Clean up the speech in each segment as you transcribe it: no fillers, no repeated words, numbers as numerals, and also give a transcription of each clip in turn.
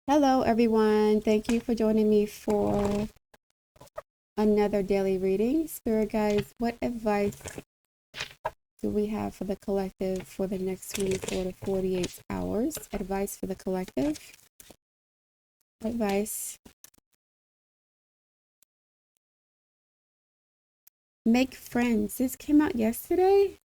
Hello, everyone. Thank you for joining me for another daily reading. Spirit guides, what advice do we have for the collective for the next 24 to 48 hours? Advice for the collective. Advice. Make friends. This came out yesterday.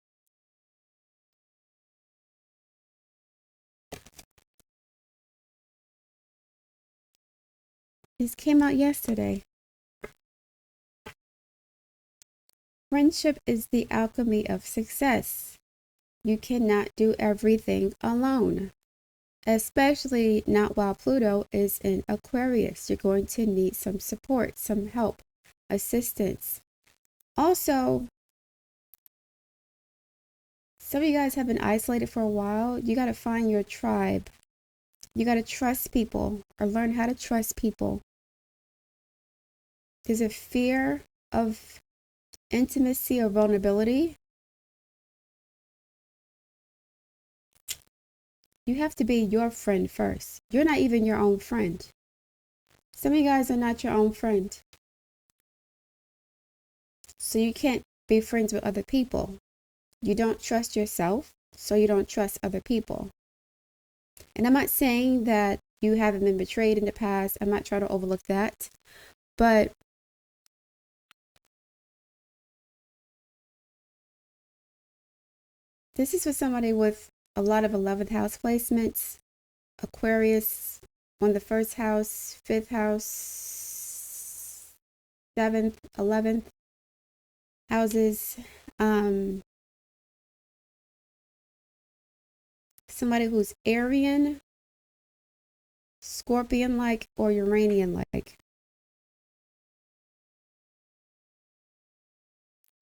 This came out yesterday. Friendship is the alchemy of success. You cannot do everything alone, especially not while Pluto is in Aquarius. You're going to need some support, some help, assistance. Also, some of you guys have been isolated for a while. You got to find your tribe. You got to trust people or learn how to trust people. There's a fear of intimacy or vulnerability. You have to be your friend first. You're not even your own friend. Some of you guys are not your own friend. So you can't be friends with other people. You don't trust yourself, so you don't trust other people. And I'm not saying that you haven't been betrayed in the past. I'm not trying to overlook that. But this is for somebody with a lot of 11th house placements. Aquarius on the first house, 5th house, 7th, 11th houses. Somebody who's Arian, Scorpion-like, or Uranian-like.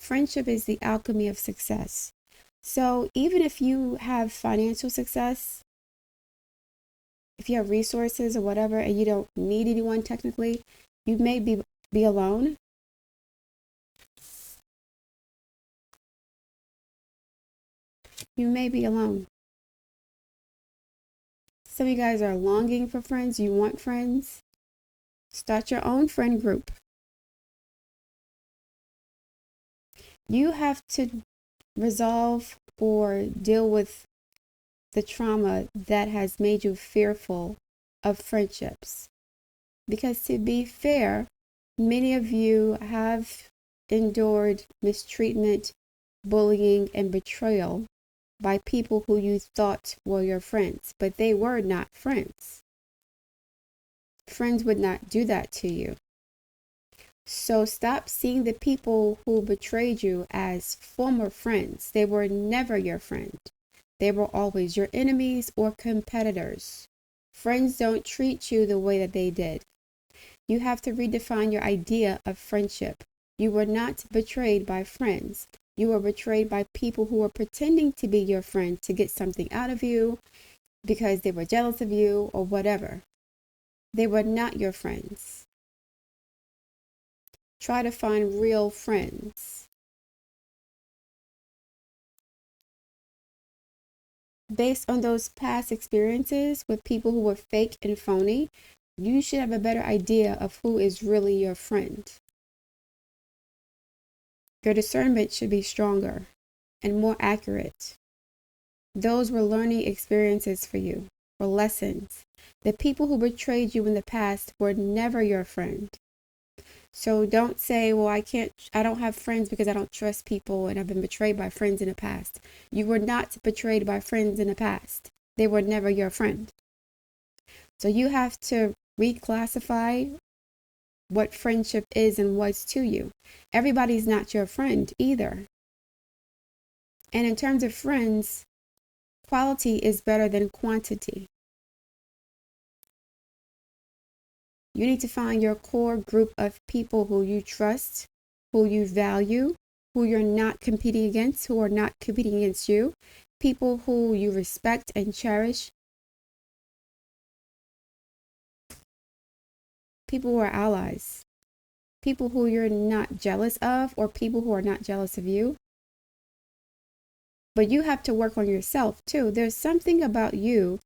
Friendship is the alchemy of success. So even if you have financial success, if you have resources or whatever, and you don't need anyone technically, you may be alone. You may be alone. Some of you guys are longing for friends. You want friends. Start your own friend group. You have to resolve or deal with the trauma that has made you fearful of friendships. Because to be fair, many of you have endured mistreatment, bullying, and betrayal by people who you thought were your friends, but they were not friends. Friends would not do that to you. So stop seeing the people who betrayed you as former friends. They were never your friend. They were always your enemies or competitors. Friends don't treat you the way that they did. You have to redefine your idea of friendship. You were not betrayed by friends. You were betrayed by people who were pretending to be your friend to get something out of you because they were jealous of you or whatever. They were not your friends. Try to find real friends. Based on those past experiences with people who were fake and phony, you should have a better idea of who is really your friend. Your discernment should be stronger and more accurate. Those were learning experiences for you, were lessons. The people who betrayed you in the past were never your friend. So don't say, well, I don't have friends because I don't trust people and I've been betrayed by friends in the past. You were not betrayed by friends in the past. They were never your friend. So you have to reclassify what friendship is and what's to you. Everybody's not your friend either. And in terms of friends, quality is better than quantity. You need to find your core group of people who you trust, who you value, who you're not competing against, who are not competing against you, people who you respect and cherish, people who are allies, people who you're not jealous of, or people who are not jealous of you. But you have to work on yourself too. There's something about you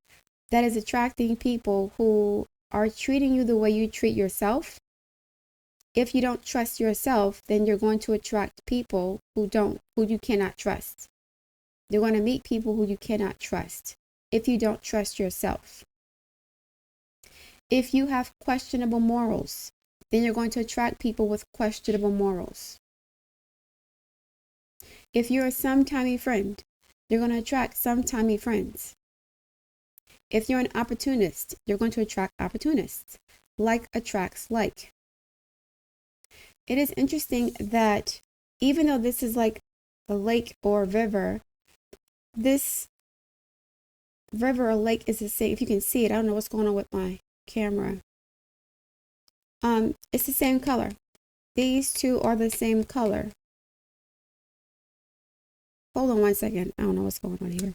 that is attracting people who are treating you the way you treat yourself. If you don't trust yourself, then you're going to attract people who you cannot trust. You're going to meet people who you cannot trust if you don't trust yourself. If you have questionable morals, then you're going to attract people with questionable morals. If you're a sometimey friend, you're going to attract sometimey friends. If you're an opportunist, you're going to attract opportunists. Like attracts like. It is interesting that even though this is like a lake or a river, this river or lake is the same. If you can see it, I don't know what's going on with my camera. It's the same color. These two are the same color. Hold on one second. I don't know what's going on here.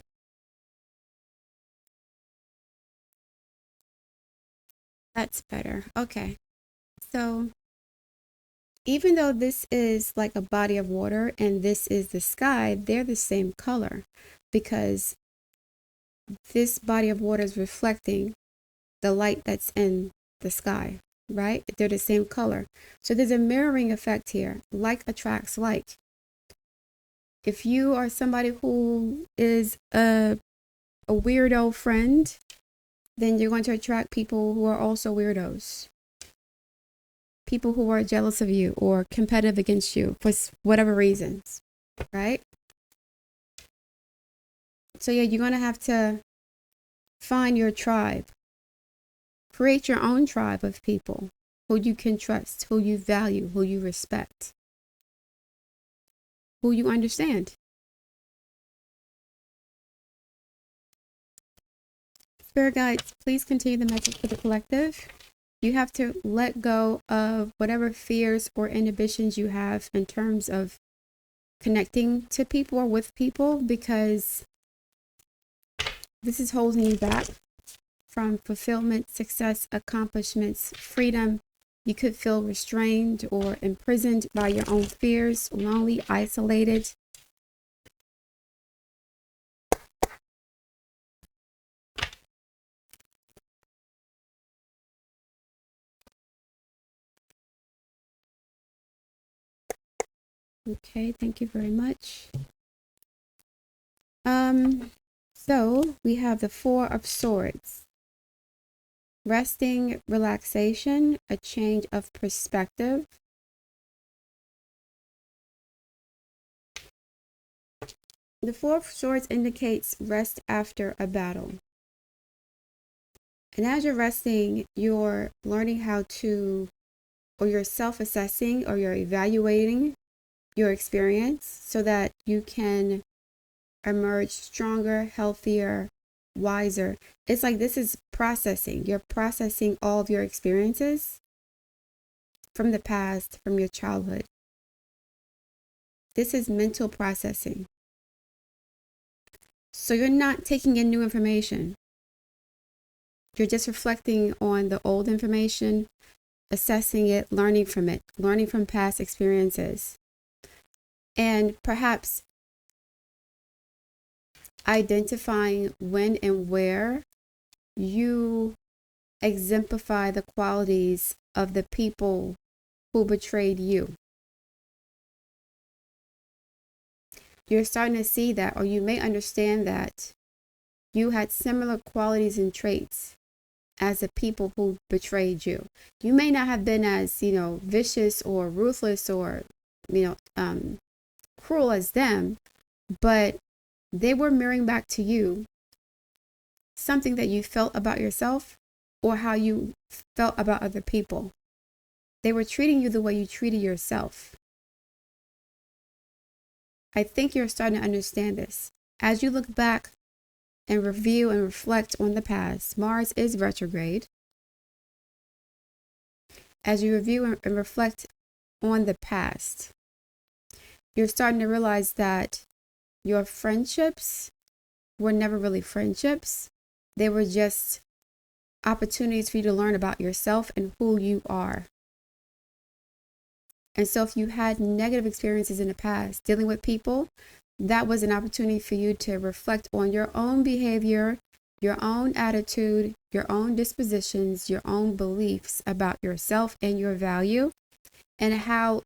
That's better. Okay. So even though this is like a body of water and this is the sky, they're the same color because this body of water is reflecting the light that's in the sky, right? They're the same color. So there's a mirroring effect here. Like attracts like. If you are somebody who is a weirdo friend, then you're going to attract people who are also weirdos. People who are jealous of you or competitive against you for whatever reasons, right? So yeah, you're going to have to find your tribe. Create your own tribe of people who you can trust, who you value, who you respect, who you understand. Spirit guides, please continue the message for the collective. You have to let go of whatever fears or inhibitions you have in terms of connecting to people or with people, because this is holding you back from fulfillment, success, accomplishments, freedom. You could feel restrained or imprisoned by your own fears, lonely, isolated. Okay, thank you very much. So we have the Four of Swords. Resting, relaxation, a change of perspective. The Four of Swords indicates rest after a battle. And as you're resting, you're learning how to, or you're self-assessing, or you're evaluating your experience so that you can emerge stronger, healthier, wiser. It's like this is processing. You're processing all of your experiences from the past, from your childhood. This is mental processing. So you're not taking in new information. You're just reflecting on the old information, assessing it, learning from past experiences. And perhaps identifying when and where you exemplify the qualities of the people who betrayed you. You're starting to see that, or you may understand that you had similar qualities and traits as the people who betrayed you. You may not have been as, vicious or ruthless or, cruel as them, but they were mirroring back to you something that you felt about yourself or how you felt about other people. They were treating you the way you treated yourself. I think you're starting to understand this. As you look back and review and reflect on the past, Mars is retrograde. As you review and reflect on the past, you're starting to realize that your friendships were never really friendships. They were just opportunities for you to learn about yourself and who you are. And so if you had negative experiences in the past dealing with people, that was an opportunity for you to reflect on your own behavior your own attitude, your own dispositions, your own beliefs about yourself and your value, and how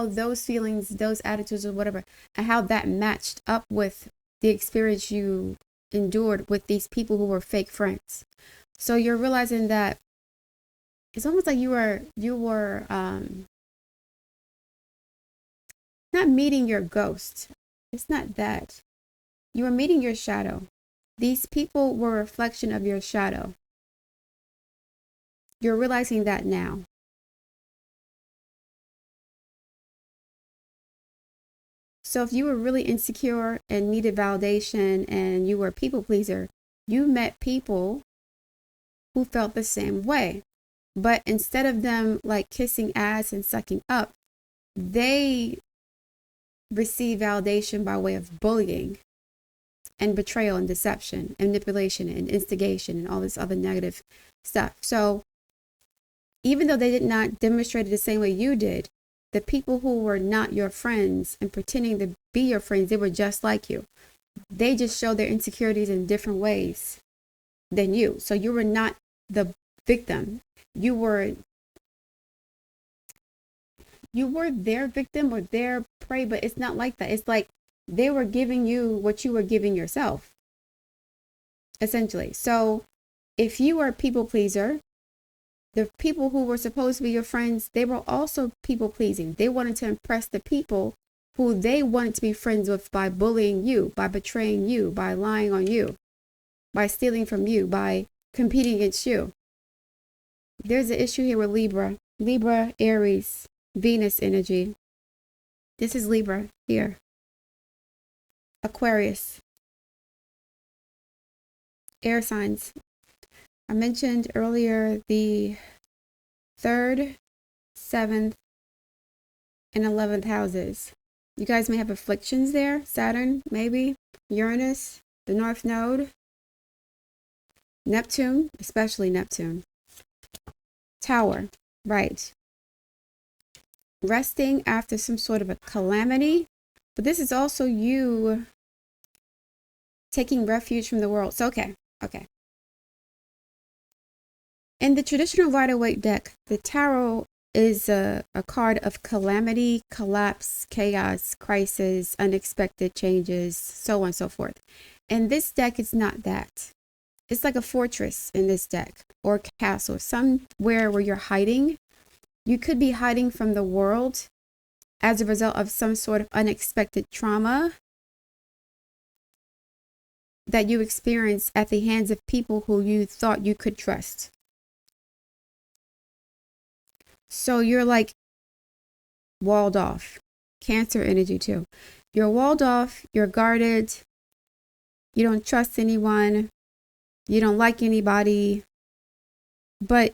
those feelings, those attitudes or whatever, and how that matched up with the experience you endured with these people who were fake friends. So you're realizing that it's almost like you were not meeting your ghost. It's not that. You were meeting your shadow. These people were a reflection of your shadow. You're realizing that now. So if you were really insecure and needed validation and you were a people pleaser, you met people who felt the same way. But instead of them like kissing ass and sucking up, they received validation by way of bullying and betrayal and deception and manipulation and instigation and all this other negative stuff. So even though they did not demonstrate it the same way you did, the people who were not your friends and pretending to be your friends, they were just like you. They just showed their insecurities in different ways than you. So you were not the victim. You were their victim or their prey, but it's not like that. It's like they were giving you what you were giving yourself, essentially. So if you were a people pleaser, the people who were supposed to be your friends, they were also people pleasing. They wanted to impress the people who they wanted to be friends with by bullying you, by betraying you, by lying on you, by stealing from you, by competing against you. There's an issue here with Libra, Aries, Venus energy. This is Libra here. Aquarius. Air signs. I mentioned earlier the 3rd, 7th, and 11th houses. You guys may have afflictions there. Saturn, maybe. Uranus, the North Node. Neptune, especially Neptune. Tower, right. Resting after some sort of a calamity. But this is also you taking refuge from the world. So, okay. In the traditional Rider-Waite deck, the tarot is a card of calamity, collapse, chaos, crisis, unexpected changes, so on and so forth. And this deck is not that. It's like a fortress in this deck, or castle, somewhere where you're hiding. You could be hiding from the world as a result of some sort of unexpected trauma that you experienced at the hands of people who you thought you could trust. So you're like walled off. Cancer energy too. You're walled off, you're guarded, you don't trust anyone, you don't like anybody, but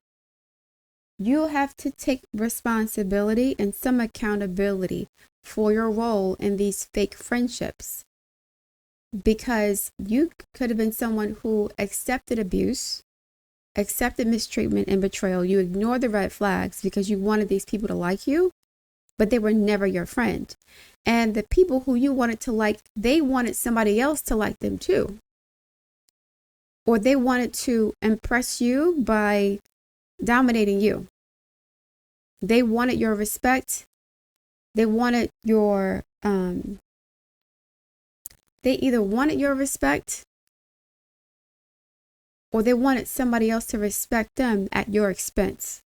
you have to take responsibility and some accountability for your role in these fake friendships. Because you could have been someone who accepted abuse, accepted mistreatment and betrayal. You ignored the red flags because you wanted these people to like you, but they were never your friend. And the people who you wanted to like, they wanted somebody else to like them too. Or they wanted to impress you by dominating you. They wanted your respect. They wanted your, they either wanted your respect or they wanted somebody else to respect them at your expense.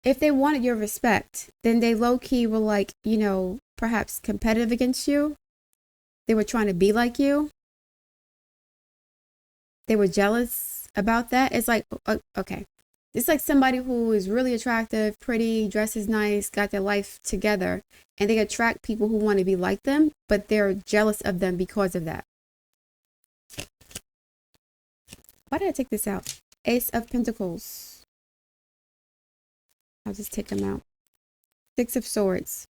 If they wanted your respect, then they low-key were like, perhaps competitive against you. They were trying to be like you. They were jealous about that. It's like, okay. It's like somebody who is really attractive, pretty, dresses nice, got their life together, and they attract people who want to be like them, but they're jealous of them because of that. Why did I take this out? Ace of Pentacles. I'll just take them out. 6 of Swords.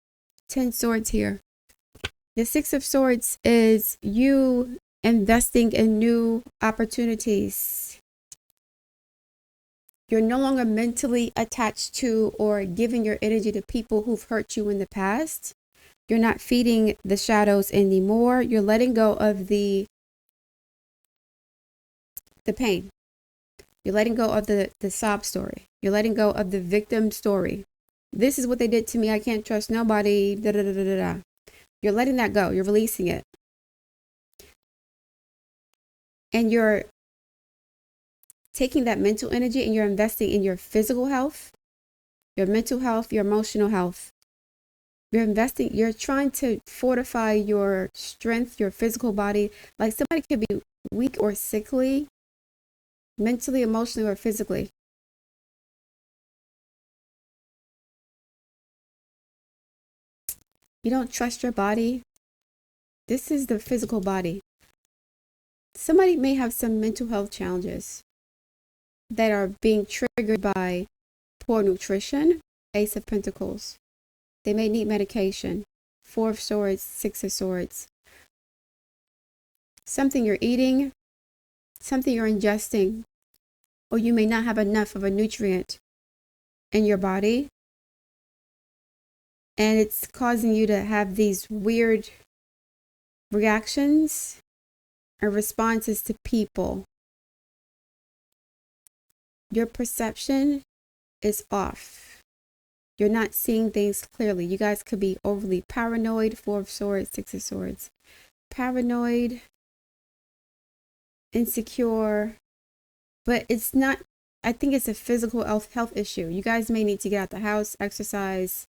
10 swords here. The 6 of Swords is you investing in new opportunities. You're no longer mentally attached to or giving your energy to people who've hurt you in the past. You're not feeding the shadows anymore. You're letting go of the pain. You're letting go of the sob story. You're letting go of the victim story. This is what they did to me. I can't trust nobody. Da, da, da, da, da. You're letting that go. You're releasing it. And you're taking that mental energy and you're investing in your physical health, your mental health, your emotional health. You're trying to fortify your strength, your physical body. Like somebody could be weak or sickly, mentally, emotionally, or physically. You don't trust your body. This is the physical body. Somebody may have some mental health challenges that are being triggered by poor nutrition, Ace of Pentacles. They may need medication, Four of Swords, Six of Swords. Something you're eating, something you're ingesting, or you may not have enough of a nutrient in your body. And it's causing you to have these weird reactions or responses to people. Your perception is off. You're not seeing things clearly. You guys could be overly paranoid, Four of Swords, Six of Swords. Paranoid, insecure, but it's not, I think it's a physical health issue. You guys may need to get out the house, exercise,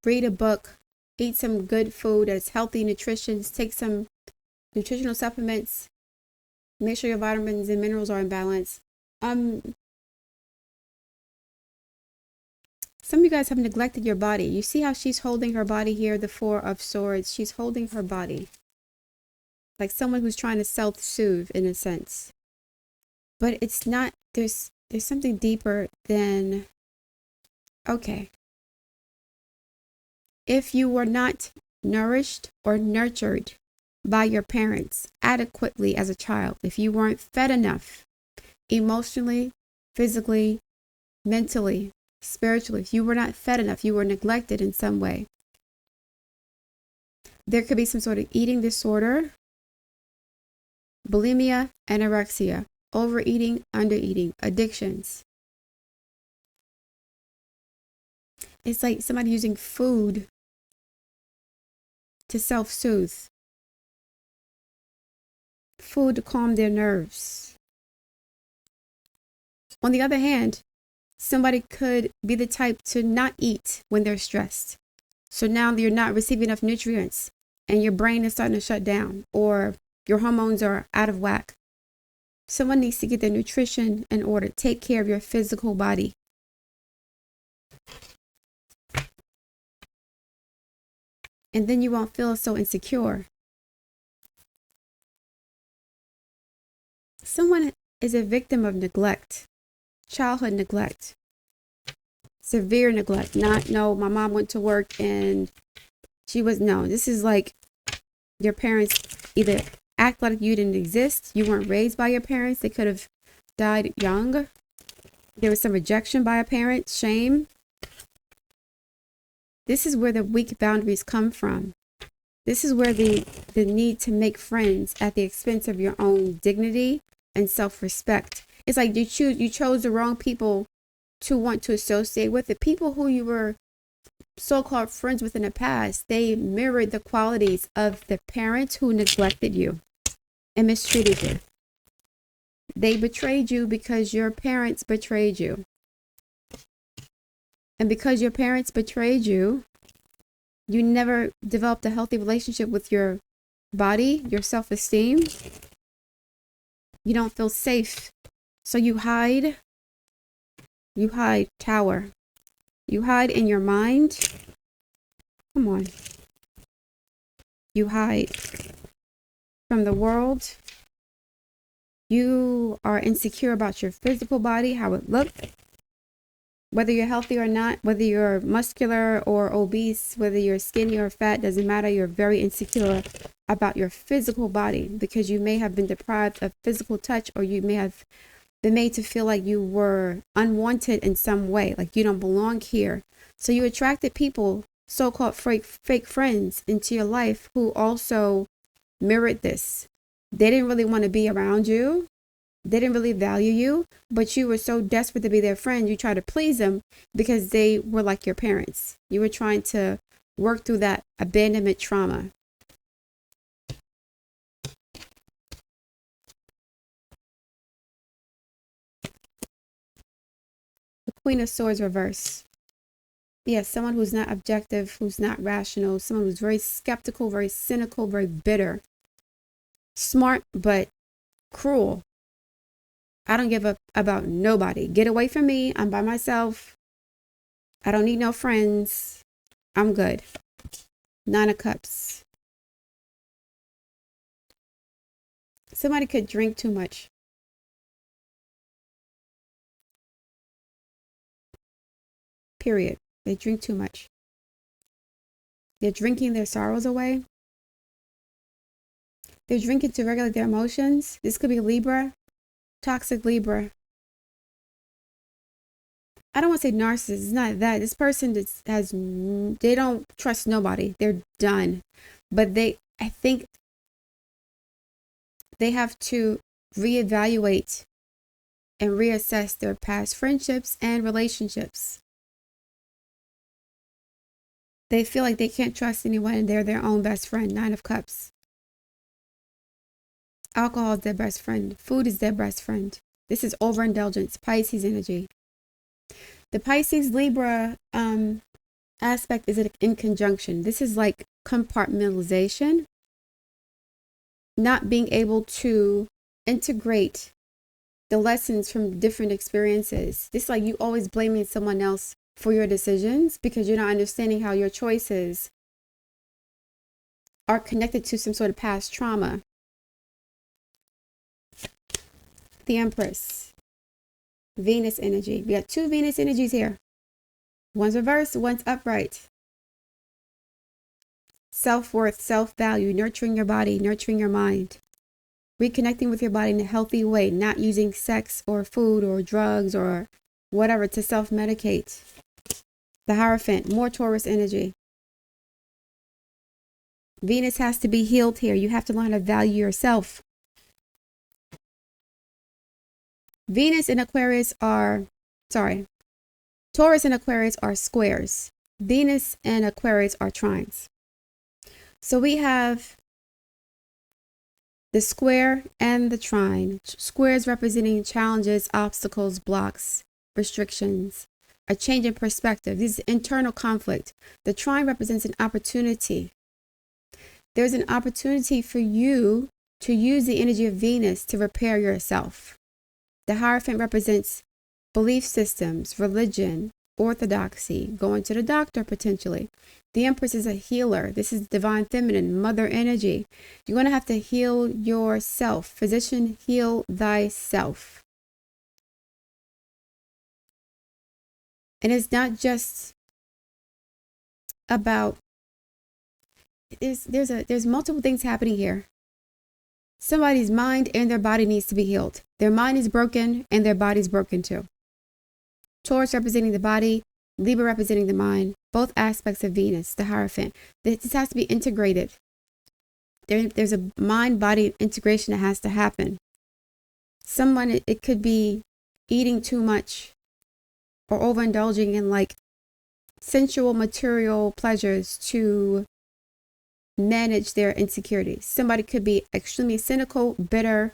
read a book, eat some good food that's healthy, nutritious, take some nutritional supplements, make sure your vitamins and minerals are in balance. Some of you guys have neglected your body. You see how she's holding her body here, the Four of Swords. She's holding her body like someone who's trying to self-soothe in a sense. But it's not, there's something deeper than, okay. If you were not nourished or nurtured by your parents adequately as a child, if you weren't fed enough emotionally, physically, mentally, spiritually, if you were not fed enough, you were neglected in some way, there could be some sort of eating disorder, bulimia, anorexia, overeating, undereating, addictions. It's like somebody using food to self-soothe, food to calm their nerves. On the other hand, somebody could be the type to not eat when they're stressed. So now you're not receiving enough nutrients and your brain is starting to shut down or your hormones are out of whack. Someone needs to get their nutrition in order. Take care of your physical body. And then you won't feel so insecure. Someone is a victim of neglect, childhood neglect, severe neglect. No, my mom went to work and this is like your parents either act like you didn't exist, you weren't raised by your parents, they could have died young. There was some rejection by a parent, shame. This is where the weak boundaries come from. This is where the need to make friends at the expense of your own dignity and self-respect. It's like you chose the wrong people to want to associate with. The people who you were so-called friends with in the past, they mirrored the qualities of the parents who neglected you and mistreated you. They betrayed you because your parents betrayed you. And because your parents betrayed you, you never developed a healthy relationship with your body, your self-esteem. You don't feel safe. So you hide, cower. You hide in your mind. Come on. You hide from the world. You are insecure about your physical body, how it looked. Whether you're healthy or not, whether you're muscular or obese, whether you're skinny or fat, doesn't matter. You're very insecure about your physical body because you may have been deprived of physical touch, or you may have been made to feel like you were unwanted in some way, like you don't belong here. So you attracted people so-called fake friends into your life who also mirrored this. They didn't really want to be around you. They didn't really value you, but you were so desperate to be their friend, you tried to please them because they were like your parents. You were trying to work through that abandonment trauma. The Queen of Swords reverse. Yes, someone who's not objective, who's not rational, someone who's very skeptical, very cynical, very bitter. Smart, but cruel. I don't give up about nobody. Get away from me. I'm by myself. I don't need no friends. I'm good. 9 of Cups. Somebody could drink too much. Period. They drink too much. They're drinking their sorrows away. They're drinking to regulate their emotions. This could be Libra. Toxic Libra. I don't want to say narcissist. It's not that. This person they don't trust nobody. They're done. But I think they have to reevaluate and reassess their past friendships and relationships. They feel like they can't trust anyone and they're their own best friend. 9 of Cups. Alcohol is their best friend. Food is their best friend. This is overindulgence. Pisces energy. The Pisces Libra aspect is in conjunction. This is like compartmentalization. Not being able to integrate the lessons from different experiences. This is like you always blaming someone else for your decisions because you're not understanding how your choices are connected to some sort of past trauma. The Empress. Venus energy. We got 2 Venus energies here. One's reversed, one's upright. Self-worth, self-value, nurturing your body, nurturing your mind. Reconnecting with your body in a healthy way, not using sex or food or drugs or whatever to self-medicate. The Hierophant, more Taurus energy. Venus has to be healed here. You have to learn to value yourself. Taurus and Aquarius are squares. Venus and Aquarius are trines. So we have the square and the trine. Squares representing challenges, obstacles, blocks, restrictions, a change in perspective. This is internal conflict. The trine represents an opportunity. There's an opportunity for you to use the energy of Venus to repair yourself. The Hierophant represents belief systems, religion, orthodoxy, going to the doctor potentially. The Empress is a healer. This is divine feminine, mother energy. You're going to have to heal yourself. Physician, heal thyself. And it's not just about, there's multiple things happening here. Somebody's mind and their body needs to be healed. Their mind is broken and their body's broken too. Taurus representing the body, Libra representing the mind, both aspects of Venus, the Hierophant. This has to be integrated. There's a mind-body integration that has to happen. Someone, it could be eating too much or overindulging in like sensual material pleasures to manage their insecurities. Somebody could be extremely cynical, bitter.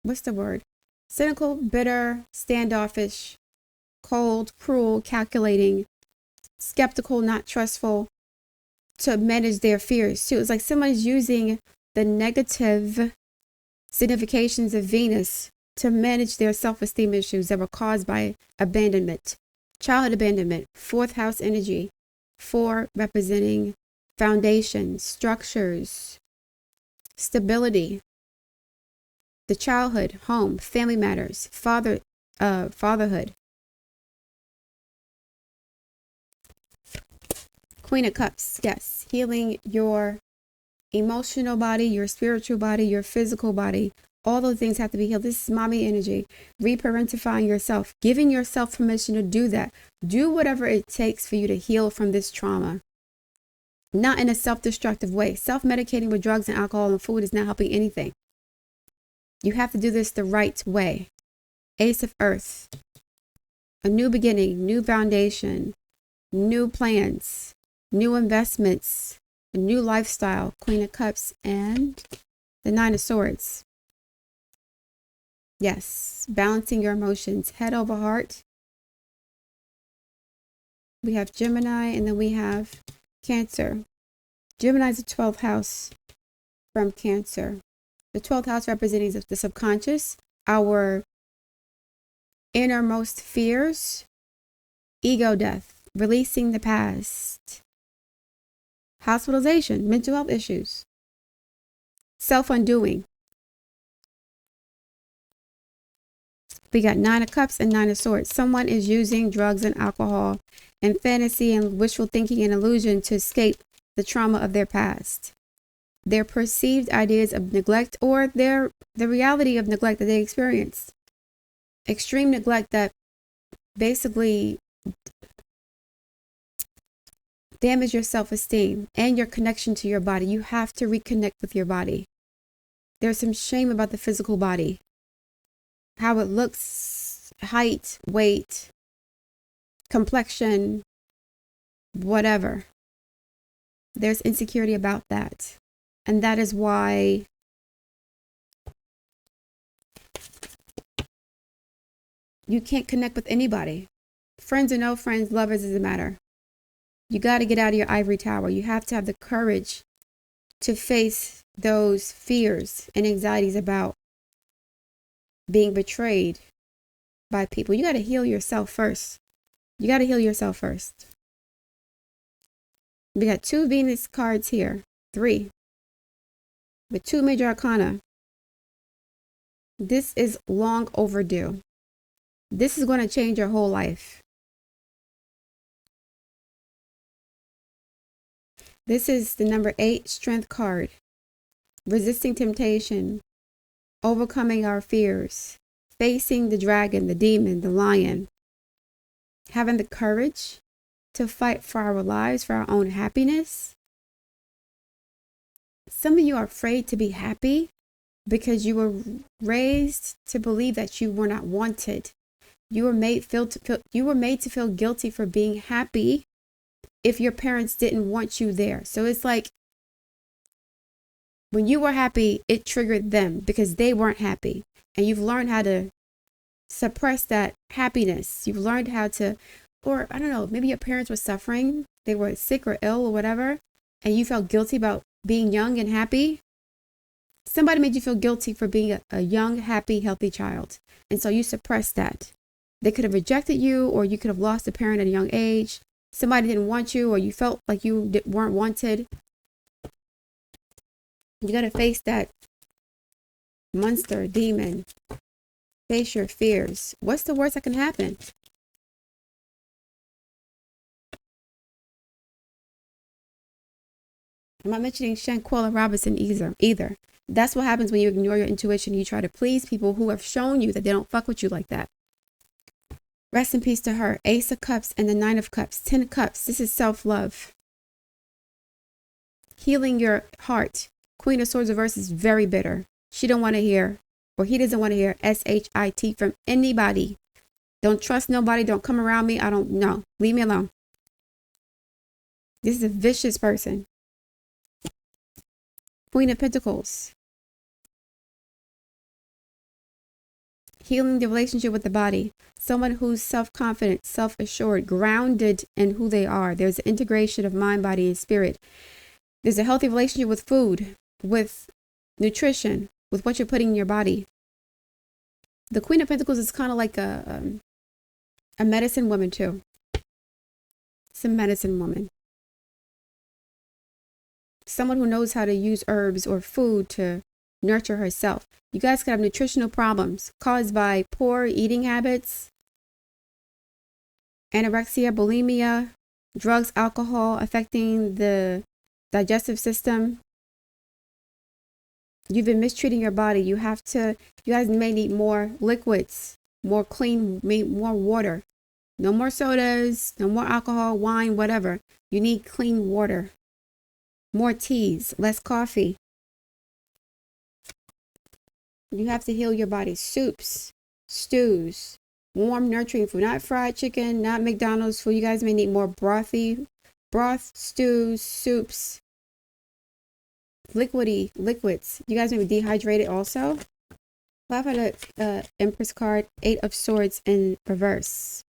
What's the word? Cynical, bitter, standoffish, cold, cruel, calculating, skeptical, not trustful, to manage their fears too. It's like somebody's using the negative significations of Venus to manage their self-esteem issues that were caused by abandonment, childhood abandonment. 4th house energy. 4 representing foundation, structures, stability, the childhood, home, family matters, fatherhood. Queen of Cups, yes, healing your emotional body, your spiritual body, your physical body, All those things have to be healed. This is mommy energy. Reparentifying yourself, giving yourself permission to do that. Do whatever it takes for you to heal from this trauma. Not in a self-destructive way. Self-medicating with drugs and alcohol and food is not helping anything. You have to do this the right way. Ace of Earth. A new beginning, new foundation, new plans, new investments, a new lifestyle. Queen of Cups and the Nine of Swords. Yes, balancing your emotions, head over heart. We have Gemini and then we have Cancer. Gemini is the 12th house from Cancer. The 12th house representing the subconscious, our innermost fears, ego death, releasing the past, hospitalization, mental health issues, self-undoing. We got Nine of Cups and Nine of Swords. Someone is using drugs and alcohol and fantasy and wishful thinking and illusion to escape the trauma of their past. Their perceived ideas of neglect or the reality of neglect that they experienced. Extreme neglect that basically damage your self-esteem and your connection to your body. You have to reconnect with your body. There's some shame about the physical body. How it looks, height, weight, complexion, whatever. There's insecurity about that. And that is why you can't connect with anybody. Friends or no friends, lovers doesn't matter. You got to get out of your ivory tower. You have to have the courage to face those fears and anxieties about being betrayed by people. You got to heal yourself first. You got to heal yourself first. We got 2 Venus cards here. 3. With 2 major arcana. This is long overdue. This is going to change your whole life. This is the number 8 strength card. Resisting temptation. Overcoming our fears. Facing the dragon, the demon, the lion. Having the courage to fight for our lives, for our own happiness. Some of you are afraid to be happy because you were raised to believe that you were not wanted. You were made to feel guilty for being happy if your parents didn't want you there. So it's like when you were happy, it triggered them because they weren't happy. And you've learned how to suppress that happiness. You've learned how to, or I don't know, maybe your parents were suffering. They were sick or ill or whatever. And you felt guilty about being young and happy. Somebody made you feel guilty for being a young, happy, healthy child. And so you suppressed that. They could have rejected you, or you could have lost a parent at a young age. Somebody didn't want you, or you felt like you weren't wanted. You got to face that monster, demon. Face your fears. What's the worst that can happen? I'm not mentioning Shanquella Robinson either. That's what happens when you ignore your intuition. You try to please people who have shown you that they don't fuck with you like that. Rest in peace to her. Ace of Cups and the 9 of Cups. 10 of Cups. This is self-love. Healing your heart. Queen of Swords reverse is very bitter. She don't want to hear, or he doesn't want to hear SHIT from anybody. Don't trust nobody. Don't come around me. I don't know. Leave me alone. This is a vicious person. Queen of Pentacles. Healing the relationship with the body. Someone who's self-confident, self-assured, grounded in who they are. There's an integration of mind, body, and spirit. There's a healthy relationship with food, with nutrition, with what you're putting in your body. The Queen of Pentacles is kind of like a medicine woman too. It's a medicine woman. Someone who knows how to use herbs or food to nurture herself. You guys could have nutritional problems caused by poor eating habits, anorexia, bulimia, drugs, alcohol affecting the digestive system. You've been mistreating your body. You guys may need more liquids, more clean, more water. No more sodas, no more alcohol, wine, whatever. You need clean water. More teas, less coffee. You have to heal your body. Soups, stews, warm, nurturing food. Not fried chicken, not McDonald's food. You guys may need more broth, stews, soups, liquids. You guys may be dehydrated also. I've had a Empress card, 8 of Swords in reverse.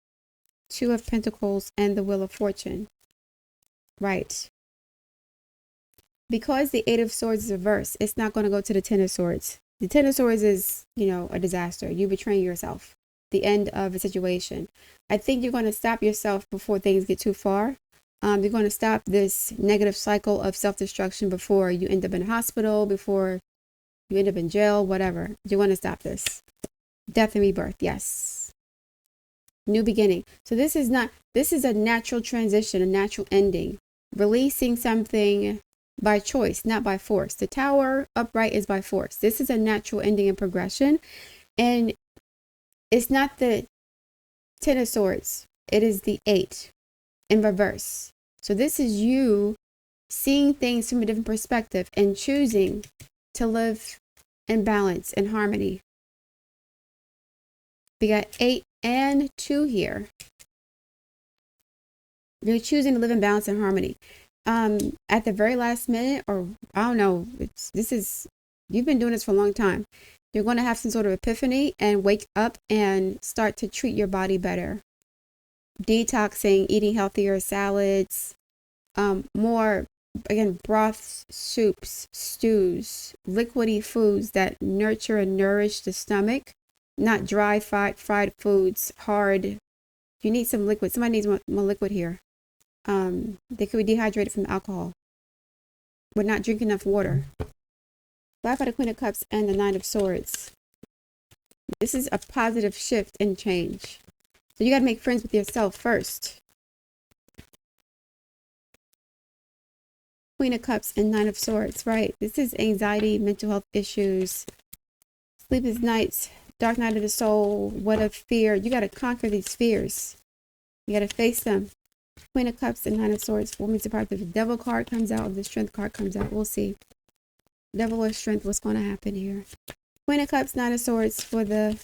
2 of Pentacles and the Wheel of Fortune. Right. Because the 8 of Swords is reversed, it's not going to go to the 10 of Swords. The 10 of Swords is, a disaster. You betraying yourself. The end of a situation. I think you're going to stop yourself before things get too far. You're going to stop this negative cycle of self-destruction before you end up in a hospital, before you end up in jail, whatever. You want to stop this. Death and rebirth. Yes. New beginning. So this is a natural transition, a natural ending. Releasing something by choice, not by force. The Tower upright is by force. This is a natural ending and progression. And it's not the 10 of Swords. It is the 8 in reverse. So this is you seeing things from a different perspective and choosing to live in balance and harmony. We got 8 and 2 here. You're choosing to live in balance and harmony. At the very last minute, or I don't know, you've been doing this for a long time. You're going to have some sort of epiphany and wake up and start to treat your body better. Detoxing, eating healthier salads, more, again, broths, soups, stews, liquidy foods that nurture and nourish the stomach, not dry fried foods, hard. You need some liquid. Somebody needs more liquid here. They could be dehydrated from alcohol. We're not drinking enough water. Five out of Queen of Cups and the 9 of Swords. This is a positive shift and change. So you got to make friends with yourself first. Queen of Cups and 9 of Swords, right? This is anxiety, mental health issues, sleepless nights, dark night of the soul, what of fear. You got to conquer these fears. You got to face them. Queen of Cups and 9 of Swords. Woman's departed. The Devil card comes out, or the Strength card comes out. We'll see. Devil or Strength, what's going to happen here? Queen of Cups, 9 of Swords for the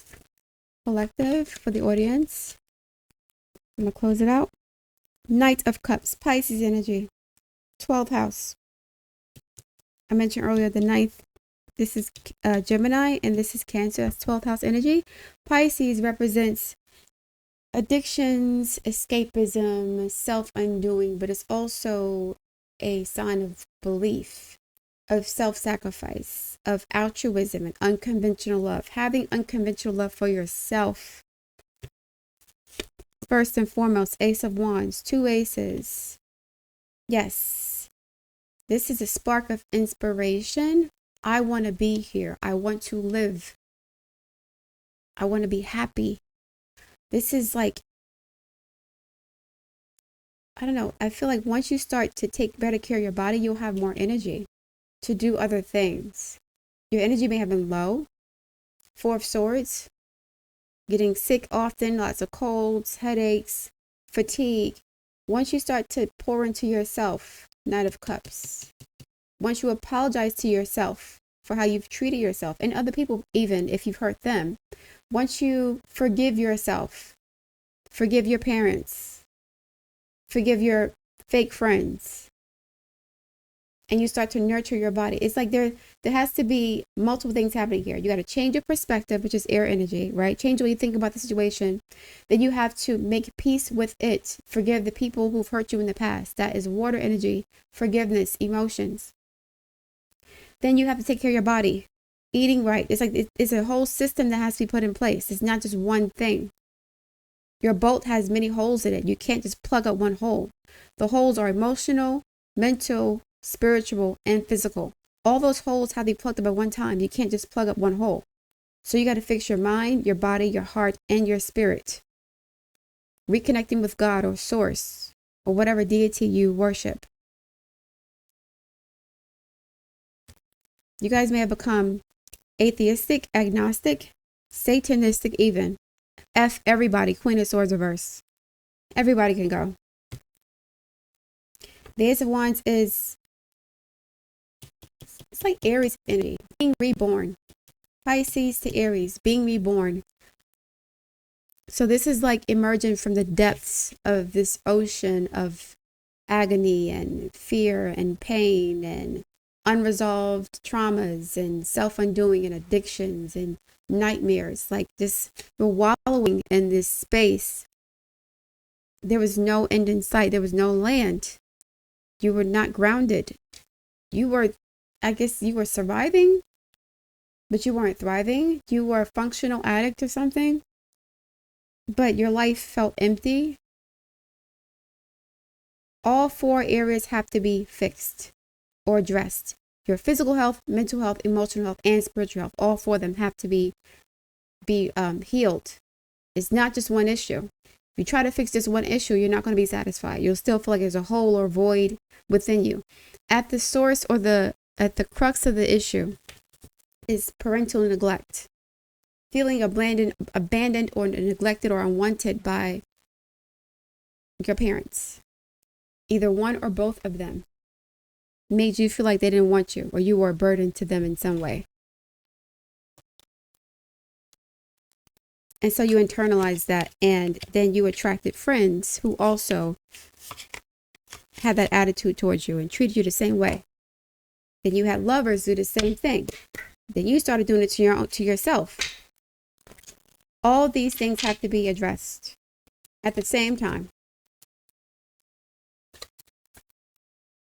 collective, for the audience. I'm going to close it out. Knight of Cups, Pisces energy. 12th house. I mentioned earlier the 9th. This is Gemini, and this is Cancer. That's 12th house energy. Pisces represents addictions, escapism, self-undoing, but it's also a sign of belief, of self-sacrifice, of altruism and unconventional love. Having unconventional love for yourself. First and foremost, Ace of Wands, 2 aces. Yes, this is a spark of inspiration. I want to be here. I want to live. I want to be happy. This is like, I don't know. I feel like once you start to take better care of your body, you'll have more energy to do other things. Your energy may have been low. 4 of Swords. Getting sick often, lots of colds, headaches, fatigue. Once you start to pour into yourself, Knight of Cups. Once you apologize to yourself for how you've treated yourself and other people, even if you've hurt them. Once you forgive yourself, forgive your parents, forgive your fake friends, and you start to nurture your body. It's like there has to be multiple things happening here. You got to change your perspective, which is air energy, right? Change what you think about the situation. Then you have to make peace with it. Forgive the people who've hurt you in the past. That is water energy, forgiveness, emotions. Then you have to take care of your body. Eating right. It's like it's a whole system that has to be put in place. It's not just one thing. Your boat has many holes in it. You can't just plug up one hole. The holes are emotional, mental, spiritual, and physical. All those holes have to be plugged up at one time. You can't just plug up one hole. So you got to fix your mind, your body, your heart, and your spirit. Reconnecting with God or source or whatever deity you worship. You guys may have become atheistic, agnostic, satanistic even. F everybody, Queen of Swords reverse. Everybody can go. The Ace of Wands is, it's like Aries energy, being reborn. Pisces to Aries, being reborn. So this is like emerging from the depths of this ocean of agony and fear and pain and unresolved traumas and self-undoing and addictions and nightmares. Like this, you're wallowing in this space. There was no end in sight. There was no land. You were not grounded. You were, I guess you were surviving, but you weren't thriving. You were a functional addict or something, but your life felt empty. All four areas have to be fixed or addressed. Your physical health, mental health, emotional health, and spiritual health. All four of them have to be healed. It's not just one issue. If you try to fix this one issue, you're not going to be satisfied. You'll still feel like there's a hole or void within you. At the source or at the crux of the issue is parental neglect. Feeling abandoned or neglected or unwanted by your parents. Either one or both of them made you feel like they didn't want you or you were a burden to them in some way. And so you internalized that, and then you attracted friends who also had that attitude towards you and treated you the same way. Then you had lovers do the same thing. Then you started doing it to yourself. All these things have to be addressed at the same time.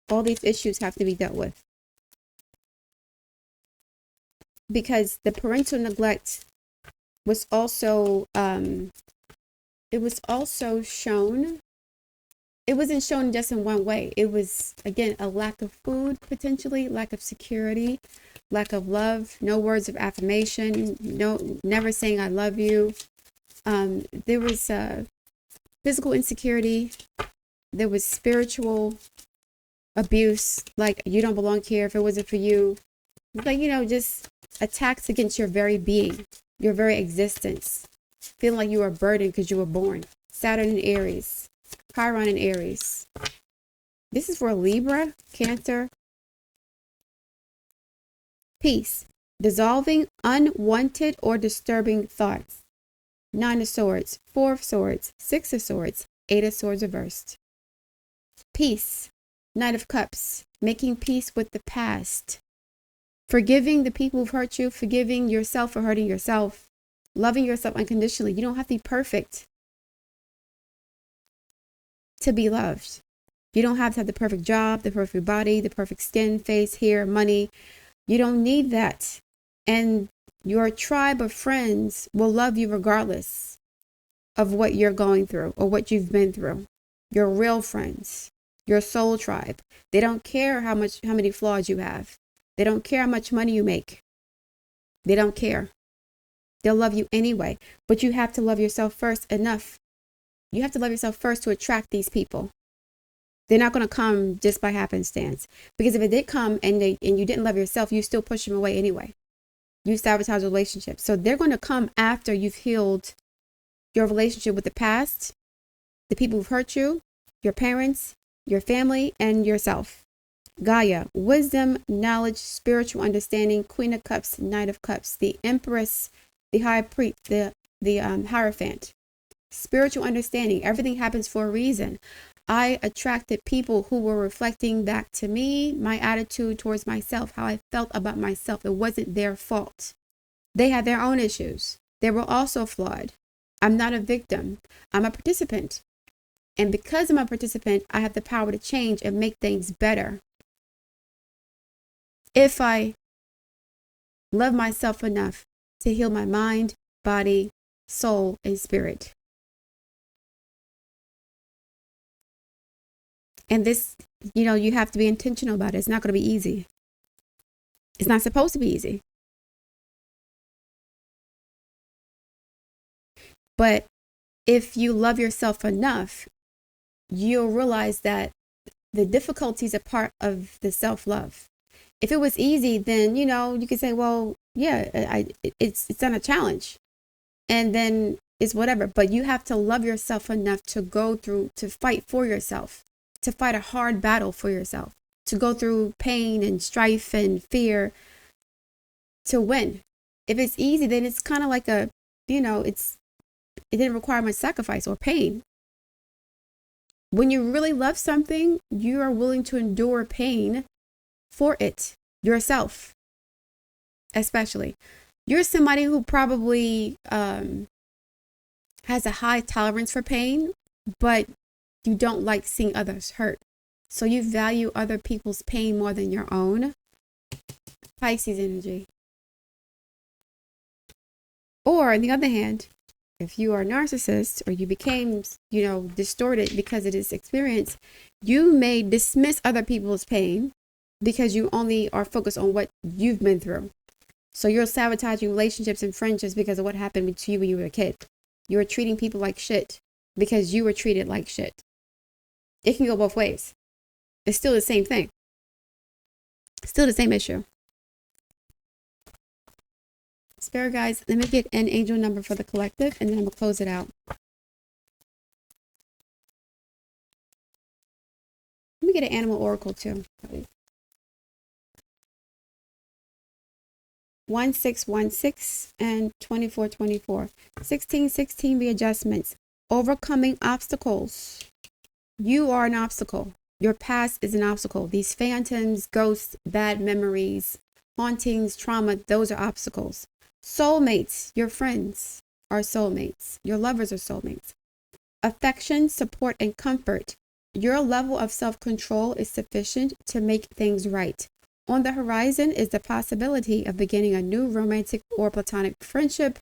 All these issues have to be dealt with. Because the parental neglect was also, it was also shown. It wasn't shown just in one way. It was, again, a lack of food, potentially, lack of security, lack of love, no words of affirmation, never saying I love you. There was physical insecurity. There was spiritual abuse, like you don't belong here if it wasn't for you. Like, just attacks against your very being, your very existence. Feeling like you were a burden because you were born. Saturn in Aries, Chiron in Aries. This is for Libra, Cancer. Peace. Dissolving unwanted or disturbing thoughts. 9 of Swords, 4 of Swords, 6 of Swords, 8 of Swords reversed. Peace. Knight of Cups. Making peace with the past. Forgiving the people who've hurt you. Forgiving yourself for hurting yourself. Loving yourself unconditionally. You don't have to be perfect to be loved. You don't have to have the perfect job, the perfect body, the perfect skin, face, hair, money. You don't need that. And your tribe of friends will love you regardless of what you're going through or what you've been through. Your real friends, your soul tribe. They don't care how many flaws you have. They don't care how much money you make. They don't care. They'll love you anyway. But you have to love yourself first enough. You have to love yourself first to attract these people. They're not going to come just by happenstance. Because if it did come and you didn't love yourself, you still push them away anyway. You sabotage relationships. So they're going to come after you've healed your relationship with the past, the people who've hurt you, your parents, your family, and yourself. Gaia, wisdom, knowledge, spiritual understanding, Queen of Cups, Knight of Cups, the Empress, the High Priest, the Hierophant. Spiritual understanding. Everything happens for a reason. I attracted people who were reflecting back to me, my attitude towards myself, how I felt about myself. It wasn't their fault. They had their own issues. They were also flawed. I'm not a victim. I'm a participant. And because I'm a participant, I have the power to change and make things better. If I love myself enough to heal my mind, body, soul, and spirit. And this, you have to be intentional about it. It's not going to be easy. It's not supposed to be easy. But if you love yourself enough, you'll realize that the difficulties are part of the self-love. If it was easy, then, you could say, well, yeah, it's not a challenge. And then it's whatever. But you have to love yourself enough to go through, to fight for yourself, to fight a hard battle for yourself, to go through pain and strife and fear to win. If it's easy, then it's kind of like it didn't require much sacrifice or pain. When you really love something, you are willing to endure pain for it yourself, especially. You're somebody who probably has a high tolerance for pain, but you don't like seeing others hurt. So you value other people's pain more than your own. Pisces energy. Or on the other hand, if you are a narcissist or you became, distorted because of this experience, you may dismiss other people's pain because you only are focused on what you've been through. So you're sabotaging relationships and friendships because of what happened to you when you were a kid. You're treating people like shit because you were treated like shit. It can go both ways. It's still the same thing. Still the same issue. Spirit guides, let me get an angel number for the collective and then I'm going to close it out. Let me get an animal oracle too. 1616 and 2424. 1616 readjustments. Overcoming obstacles. You are an obstacle. Your past is an obstacle. These phantoms, ghosts, bad memories, hauntings, trauma, those are obstacles. Soulmates, your friends are soulmates. Your lovers are soulmates. Affection, support, and comfort. Your level of self-control is sufficient to make things right. On the horizon is the possibility of beginning a new romantic or platonic friendship,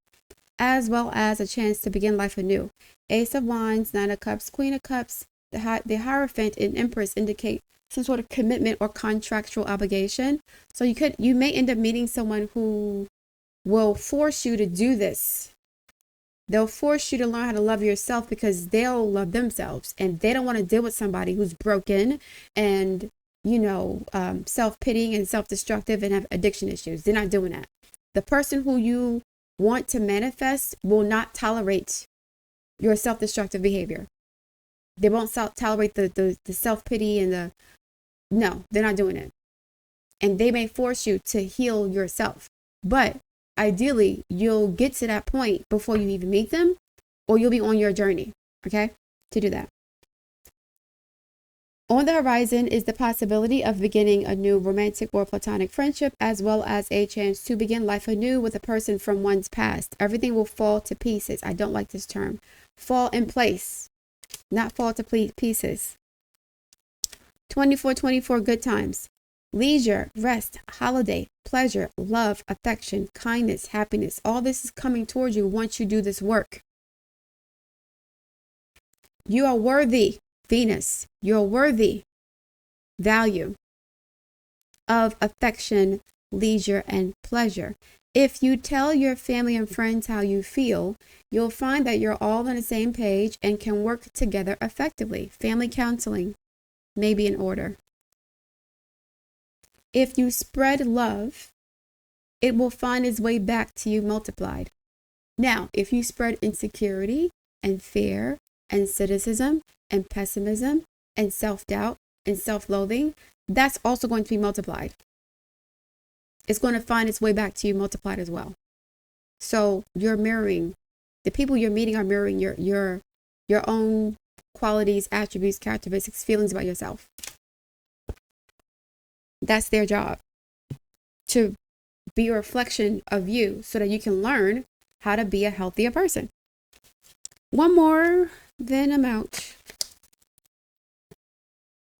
as well as a chance to begin life anew. Ace of Wands, Nine of Cups, Queen of Cups, the Hierophant and Empress indicate some sort of commitment or contractual obligation. So you may end up meeting someone who will force you to do this. They'll force you to learn how to love yourself because they'll love themselves and they don't want to deal with somebody who's broken and, self-pitying and self-destructive and have addiction issues. They're not doing that. The person who you want to manifest will not tolerate your self-destructive behavior. They won't tolerate the self-pity and no, they're not doing it. And they may force you to heal yourself. But ideally, you'll get to that point before you even meet them, or you'll be on your journey, okay, to do that. On the horizon is the possibility of beginning a new romantic or platonic friendship, as well as a chance to begin life anew with a person from one's past. Everything will fall to pieces. I don't like this term. Fall in place, not fall to pieces. 2424 good times. Leisure, rest, holiday, pleasure, love, affection, kindness, happiness. All this is coming towards you once you do this work. You are worthy, Venus. You're worthy, value of affection, leisure, and pleasure. If you tell your family and friends how you feel, you'll find that you're all on the same page and can work together effectively. Family counseling may be in order. If you spread love, it will find its way back to you multiplied. Now, if you spread insecurity and fear and cynicism and pessimism and self-doubt and self-loathing, that's also going to be multiplied. It's going to find its way back to you multiplied as well. So you're mirroring, the people you're meeting are mirroring your own qualities, attributes, characteristics, feelings about yourself. That's their job, to be a reflection of you so that you can learn how to be a healthier person. One more, then I'm out.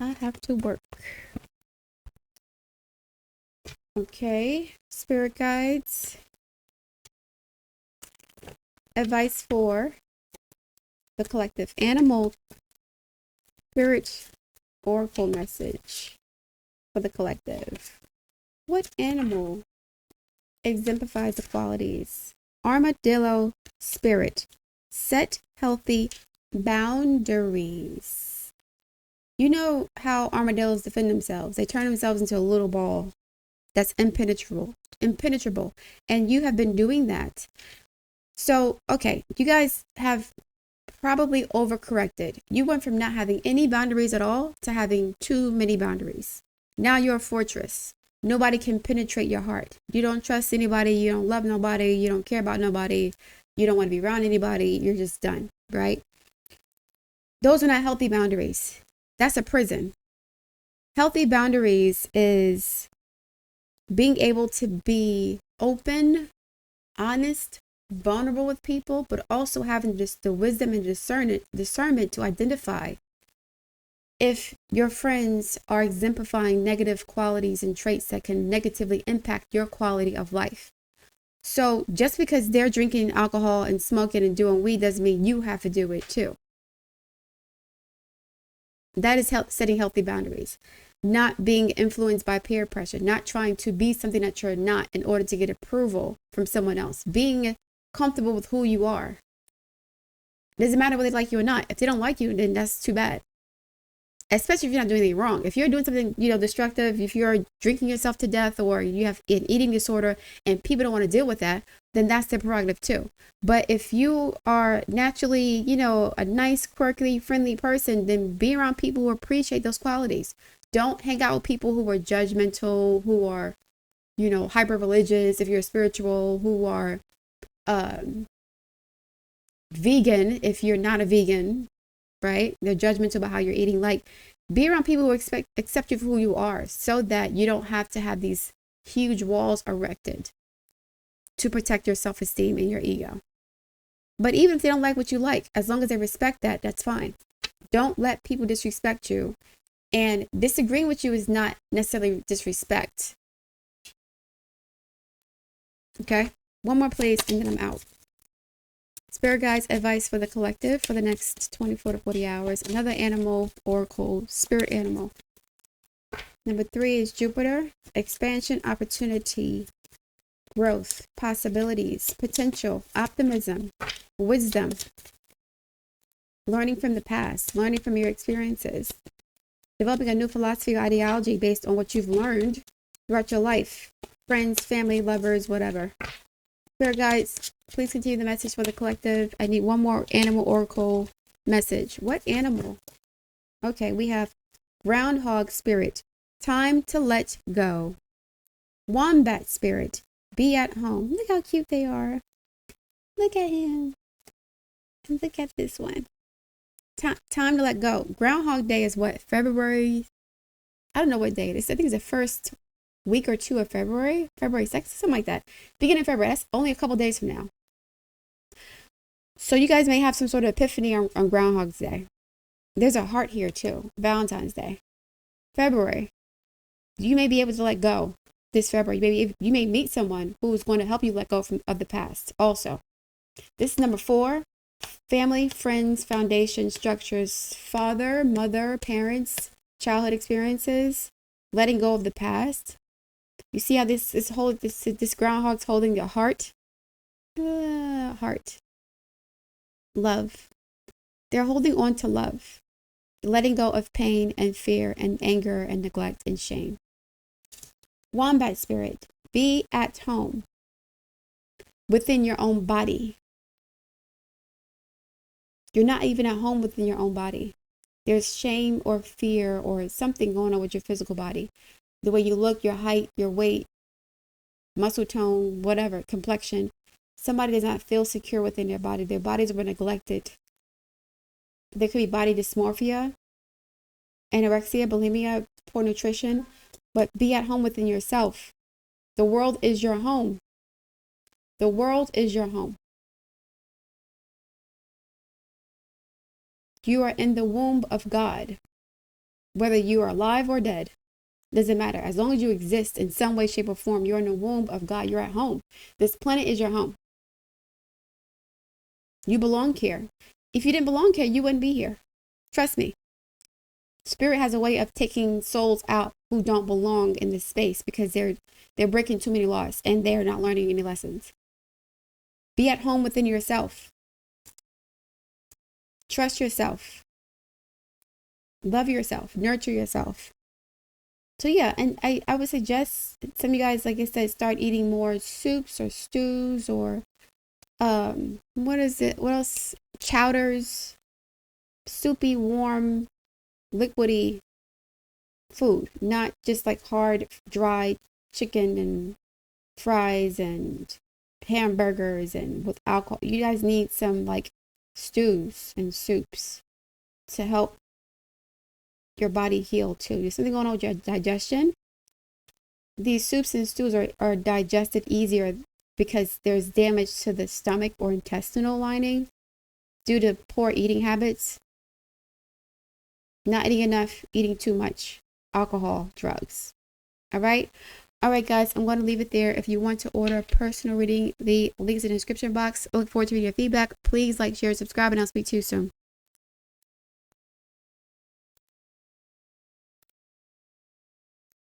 I have to work. Okay, spirit guides. Advice for the collective. Animal spirit oracle message for the collective. What animal exemplifies the qualities? Armadillo spirit. Set healthy boundaries. You know how armadillos defend themselves. They turn themselves into a little ball that's impenetrable. And you have been doing that. So, okay, you guys have probably overcorrected. You went from not having any boundaries at all to having too many boundaries. Now you're a fortress. Nobody can penetrate your heart. You don't trust anybody. You don't love nobody. You don't care about nobody. You don't want to be around anybody. You're just done, right? Those are not healthy boundaries. That's a prison. Healthy boundaries is being able to be open, honest, vulnerable with people, but also having just the wisdom and discernment to identify if your friends are exemplifying negative qualities and traits that can negatively impact your quality of life. So just because they're drinking alcohol and smoking and doing weed doesn't mean you have to do it too. That is setting healthy boundaries. Not being influenced by peer pressure, not trying to be something that you're not in order to get approval from someone else. Being comfortable with who you are. It doesn't matter whether they like you or not. If they don't like you, then that's too bad. Especially if you're not doing anything wrong. If you're doing something, destructive, if you're drinking yourself to death or you have an eating disorder and people don't want to deal with that, then that's their prerogative too. But if you are naturally, a nice, quirky, friendly person, then be around people who appreciate those qualities. Don't hang out with people who are judgmental, who are, hyper religious, if you're spiritual, who are vegan, if you're not a vegan, right? They're judgmental about how you're eating. Like, be around people who accept you for who you are so that you don't have to have these huge walls erected to protect your self-esteem and your ego. But even if they don't like what you like, as long as they respect that, that's fine. Don't let people disrespect you. And disagreeing with you is not necessarily disrespect. Okay? One more please, and then I'm out. Spirit guides advice for the collective for the next 24 to 40 hours. Another animal oracle, spirit animal. Number 3 is Jupiter. Expansion, opportunity, growth, possibilities, potential, optimism, wisdom. Learning from the past, learning from your experiences. Developing a new philosophy or ideology based on what you've learned throughout your life. Friends, family, lovers, whatever. Spirit guides, please continue the message for the collective. I need one more animal oracle message. What animal? Okay, we have groundhog spirit. Time to let go. Wombat spirit. Be at home. Look how cute they are. Look at him. And look at this one. Time to let go. Groundhog Day is what? February? I don't know what day it is. I think it's the first week or two of February. February 6th, something like that. Beginning of February. That's only a couple days from now. So you guys may have some sort of epiphany on Groundhog's Day. There's a heart here too. Valentine's Day. February. You may be able to let go this February. You may meet someone who is going to help you let go of the past also. This is number 4. Family, friends, foundation, structures, father, mother, parents, childhood experiences, letting go of the past. You see how this groundhog's holding your heart? Heart. Love. They're holding on to love. Letting go of pain and fear and anger and neglect and shame. Wombat spirit. Be at home within your own body. You're not even at home within your own body. There's shame or fear or something going on with your physical body. The way you look, your height, your weight, muscle tone, whatever, complexion. Somebody does not feel secure within their body. Their bodies were neglected. There could be body dysmorphia, anorexia, bulimia, poor nutrition, but be at home within yourself. The world is your home. The world is your home. You are in the womb of God. Whether you are alive or dead, doesn't matter. As long as you exist in some way, shape, or form, you're in the womb of God. You're at home. This planet is your home. You belong here. If you didn't belong here, you wouldn't be here. Trust me. Spirit has a way of taking souls out who don't belong in this space because they're breaking too many laws and they're not learning any lessons. Be at home within yourself. Trust yourself. Love yourself. Nurture yourself. So yeah, and I would suggest some of you guys, like I said, start eating more soups or stews or what is it? What else? Chowders, soupy, warm, liquidy food, not just like hard, dry chicken and fries and hamburgers and with alcohol. You guys need some like stews and soups to help your body heal too. There's something going on with your digestion. These soups and stews are digested easier because there's damage to the stomach or intestinal lining due to poor eating habits, not eating enough, eating too much, alcohol, drugs. All right. All right, guys, I'm going to leave it there. If you want to order a personal reading, the links in the description box. I look forward to reading your feedback. Please like, share, subscribe, and I'll speak to you soon.